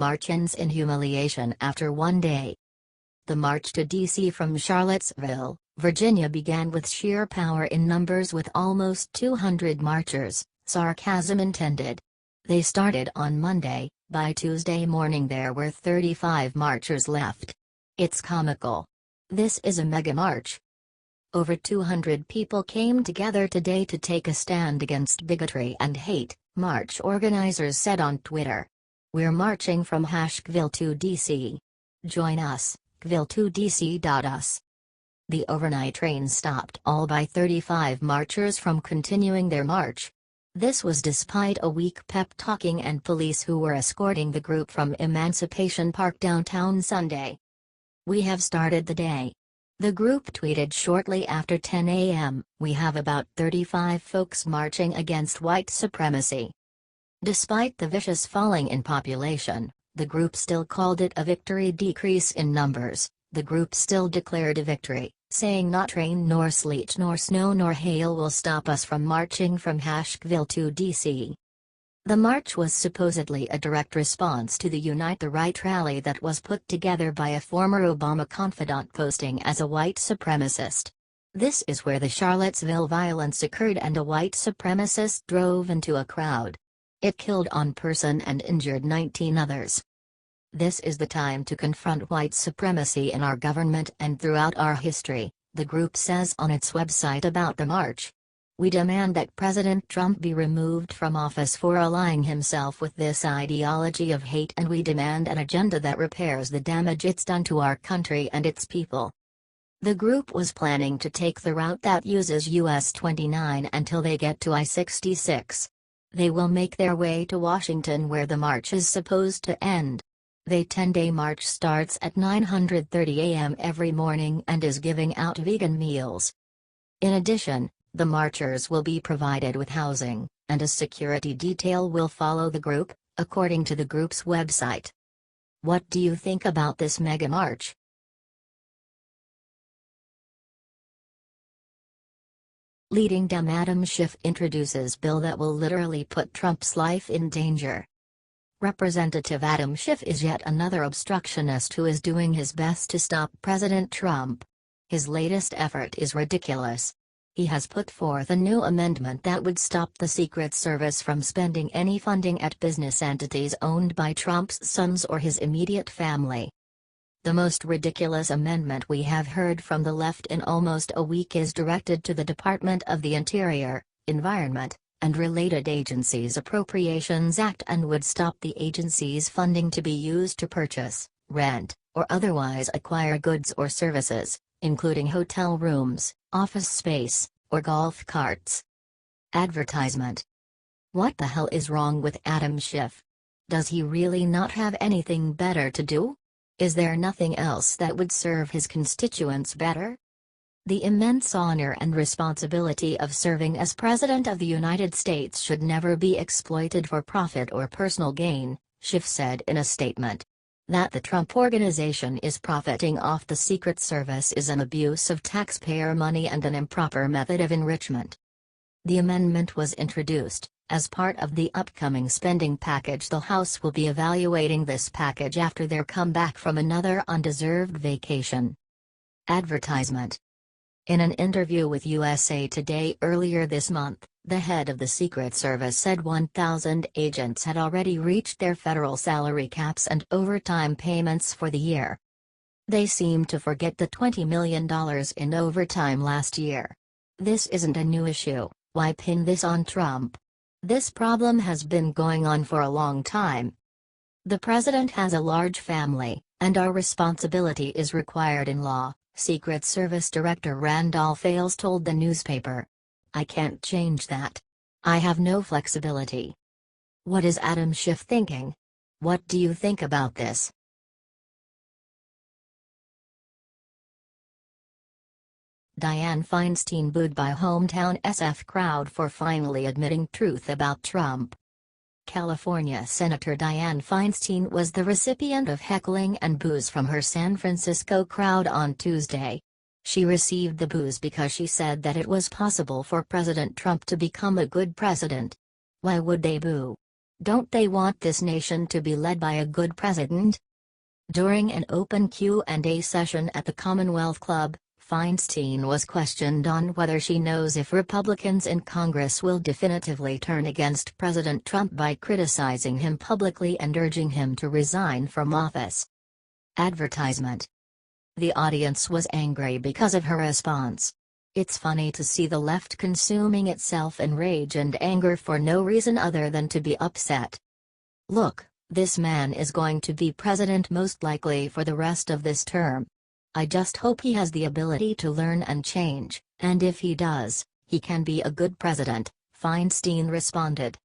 March ends in humiliation after one day. The march to D.C. from Charlottesville, Virginia began with sheer power in numbers with almost 200 marchers, sarcasm intended. They started on Monday. By Tuesday morning there were 35 marchers left. It's comical. This is a mega march. Over 200 people came together today to take a stand against bigotry and hate, march organizers said on Twitter. We're marching from Asheville to D.C. Join us, gville2dc.us. The overnight train stopped all by 35 marchers from continuing their march. This was despite a weak pep-talking and police who were escorting the group from Emancipation Park downtown Sunday. We have started the day. The group tweeted shortly after 10 a.m., we have about 35 folks marching against white supremacy. Despite the vicious falling in population, the group still called it a victory. Decrease in numbers, the group still declared a victory, saying not rain nor sleet nor snow nor hail will stop us from marching from Asheville to D.C. The march was supposedly a direct response to the Unite the Right rally that was put together by a former Obama confidant posing as a white supremacist. This is where the Charlottesville violence occurred and a white supremacist drove into a crowd. It killed one person and injured 19 others. This is the time to confront white supremacy in our government and throughout our history, the group says on its website about the march. We demand that President Trump be removed from office for allying himself with this ideology of hate, and we demand an agenda that repairs the damage it's done to our country and its people. The group was planning to take the route that uses US 29 until they get to I-66. They will make their way to Washington where the march is supposed to end. The 10-day march starts at 9:30 a.m. every morning and is giving out vegan meals. In addition, the marchers will be provided with housing, and a security detail will follow the group, according to the group's website. What do you think about this mega march? Leading Dem Adam Schiff introduces bill that will literally put Trump's life in danger. Representative Adam Schiff is yet another obstructionist who is doing his best to stop President Trump. His latest effort is ridiculous. He has put forth a new amendment that would stop the Secret Service from spending any funding at business entities owned by Trump's sons or his immediate family. The most ridiculous amendment we have heard from the left in almost a week is directed to the Department of the Interior, Environment, and Related Agencies Appropriations Act and would stop the agency's funding to be used to purchase, rent, or otherwise acquire goods or services, including hotel rooms, office space, or golf carts. Advertisement. What the hell is wrong with Adam Schiff? Does he really not have anything better to do? Is there nothing else that would serve his constituents better? The immense honor and responsibility of serving as President of the United States should never be exploited for profit or personal gain, Schiff said in a statement. That the Trump Organization is profiting off the Secret Service is an abuse of taxpayer money and an improper method of enrichment. The amendment was introduced as part of the upcoming spending package. The House will be evaluating this package after their comeback from another undeserved vacation. Advertisement. In an interview with USA Today earlier this month, the head of the Secret Service said 1,000 agents had already reached their federal salary caps and overtime payments for the year. They seem to forget the $20 million in overtime last year. This isn't a new issue. Why pin this on Trump? This problem has been going on for a long time. The president has a large family, and our responsibility is required in law, Secret Service Director Randolph Ailes told the newspaper. I can't change that. I have no flexibility. What is Adam Schiff thinking? What do you think about this? Dianne Feinstein booed by hometown SF crowd for finally admitting truth about Trump. California Senator Dianne Feinstein was the recipient of heckling and boos from her San Francisco crowd on Tuesday. She received the boos because she said that it was possible for President Trump to become a good president. Why would they boo? Don't they want this nation to be led by a good president? During an open Q&A session at the Commonwealth Club, Feinstein was questioned on whether she knows if Republicans in Congress will definitively turn against President Trump by criticizing him publicly and urging him to resign from office. Advertisement. The audience was angry because of her response. It's funny to see the left consuming itself in rage and anger for no reason other than to be upset. Look, this man is going to be president most likely for the rest of this term. I just hope he has the ability to learn and change, and if he does, he can be a good president, Feinstein responded.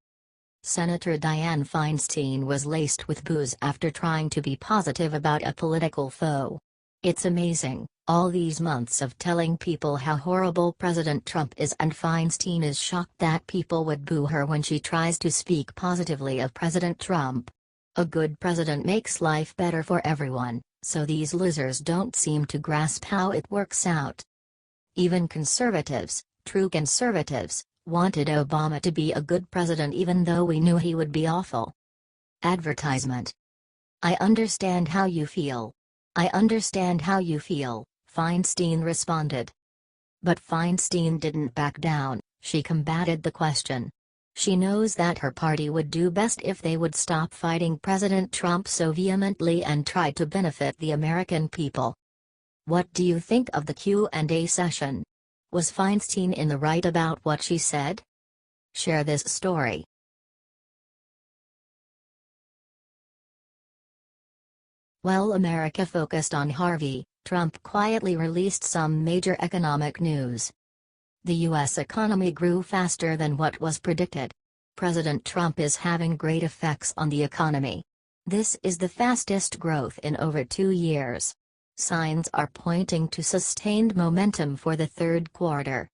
Senator Dianne Feinstein was laced with boos after trying to be positive about a political foe. It's amazing, all these months of telling people how horrible President Trump is, and Feinstein is shocked that people would boo her when she tries to speak positively of President Trump. A good president makes life better for everyone, so these losers don't seem to grasp how it works out. Even conservatives, true conservatives, wanted Obama to be a good president even though we knew he would be awful. Advertisement. I understand how you feel. I understand how you feel, Feinstein responded. But Feinstein didn't back down, she combated the question. She knows that her party would do best if they would stop fighting President Trump so vehemently and try to benefit the American people. What do you think of the Q&A session? Was Feinstein in the right about what she said? Share this story. While America focused on Harvey, Trump quietly released some major economic news. The U.S. economy grew faster than what was predicted. President Trump is having great effects on the economy. This is the fastest growth in over 2 years. Signs are pointing to sustained momentum for the third quarter.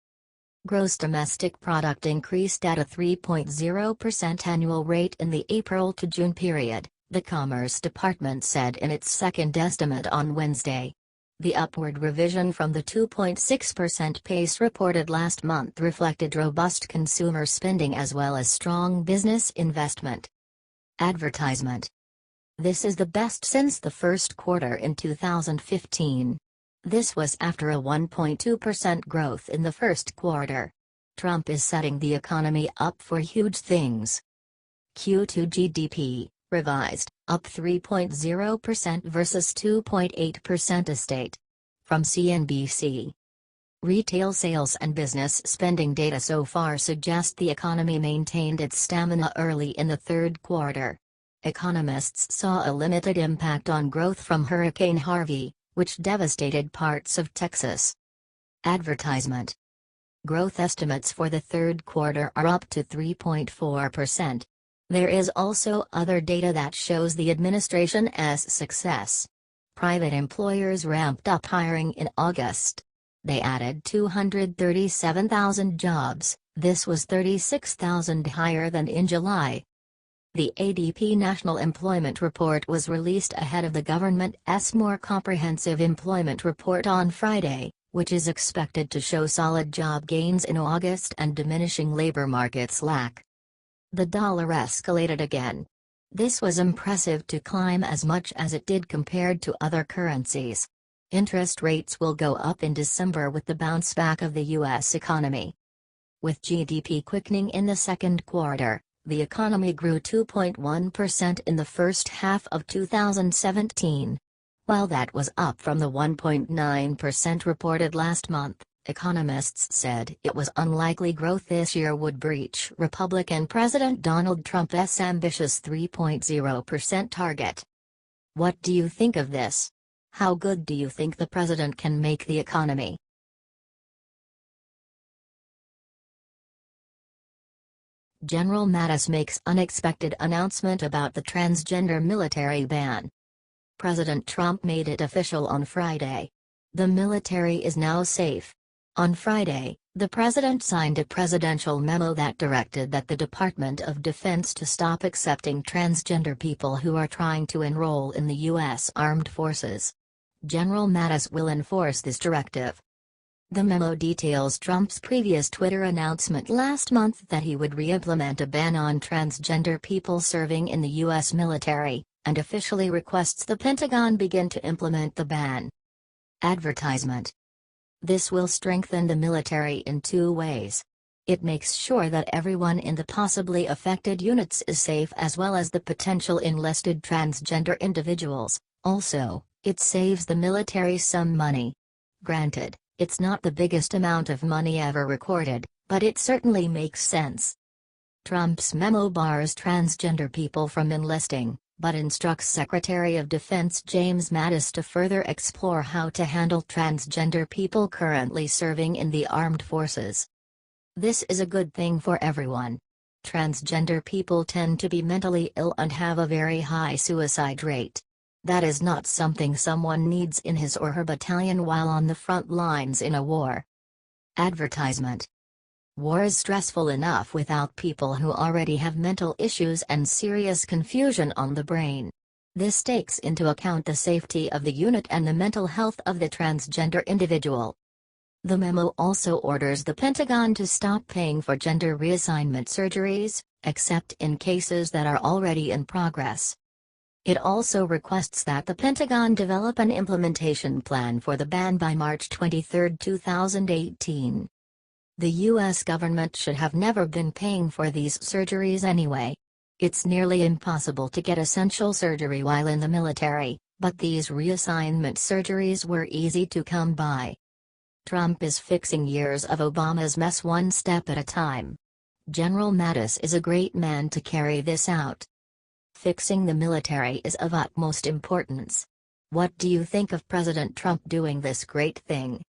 Gross domestic product increased at a 3.0% annual rate in the April to June period, the Commerce Department said in its second estimate on Wednesday. The upward revision from the 2.6% pace reported last month reflected robust consumer spending as well as strong business investment. Advertisement. This is the best since the first quarter in 2015. This was after a 1.2% growth in the first quarter. Trump is setting the economy up for huge things. Q2 GDP, revised, up 3.0% versus 2.8% estate. From CNBC. Retail sales and business spending data so far suggest the economy maintained its stamina early in the third quarter. Economists saw a limited impact on growth from Hurricane Harvey, which devastated parts of Texas. Advertisement. Growth estimates for the third quarter are up to 3.4%. There is also other data that shows the administration's success. Private employers ramped up hiring in August. They added 237,000 jobs, this was 36,000 higher than in July. The ADP National Employment Report was released ahead of the government's more comprehensive employment report on Friday, which is expected to show solid job gains in August and diminishing labor market slack. The dollar escalated again. This was impressive to climb as much as it did compared to other currencies. Interest rates will go up in December with the bounce back of the U.S. economy. With GDP quickening in the second quarter, the economy grew 2.1% in the first half of 2017. While that was up from the 1.9% reported last month, economists said it was unlikely growth this year would breach Republican President Donald Trump's ambitious 3.0% target. What do you think of this? How good do you think the president can make the economy? General Mattis makes unexpected announcement about the transgender military ban. President Trump made it official on Friday. The military is now safe. On Friday, the president signed a presidential memo that directed that the Department of Defense to stop accepting transgender people who are trying to enroll in the U.S. Armed Forces. General Mattis will enforce this directive. The memo details Trump's previous Twitter announcement last month that he would re-implement a ban on transgender people serving in the U.S. military, and officially requests the Pentagon begin to implement the ban. Advertisement. This will strengthen the military in two ways. It makes sure that everyone in the possibly affected units is safe as well as the potential enlisted transgender individuals. Also, it saves the military some money. Granted, it's not the biggest amount of money ever recorded, but it certainly makes sense. Trump's memo bars transgender people from enlisting, but instructs Secretary of Defense James Mattis to further explore how to handle transgender people currently serving in the armed forces. This is a good thing for everyone. Transgender people tend to be mentally ill and have a very high suicide rate. That is not something someone needs in his or her battalion while on the front lines in a war. Advertisement. War is stressful enough without people who already have mental issues and serious confusion on the brain. This takes into account the safety of the unit and the mental health of the transgender individual. The memo also orders the Pentagon to stop paying for gender reassignment surgeries, except in cases that are already in progress. It also requests that the Pentagon develop an implementation plan for the ban by March 23, 2018. The U.S. government should have never been paying for these surgeries anyway. It's nearly impossible to get essential surgery while in the military, but these reassignment surgeries were easy to come by. Trump is fixing years of Obama's mess one step at a time. General Mattis is a great man to carry this out. Fixing the military is of utmost importance. What do you think of President Trump doing this great thing?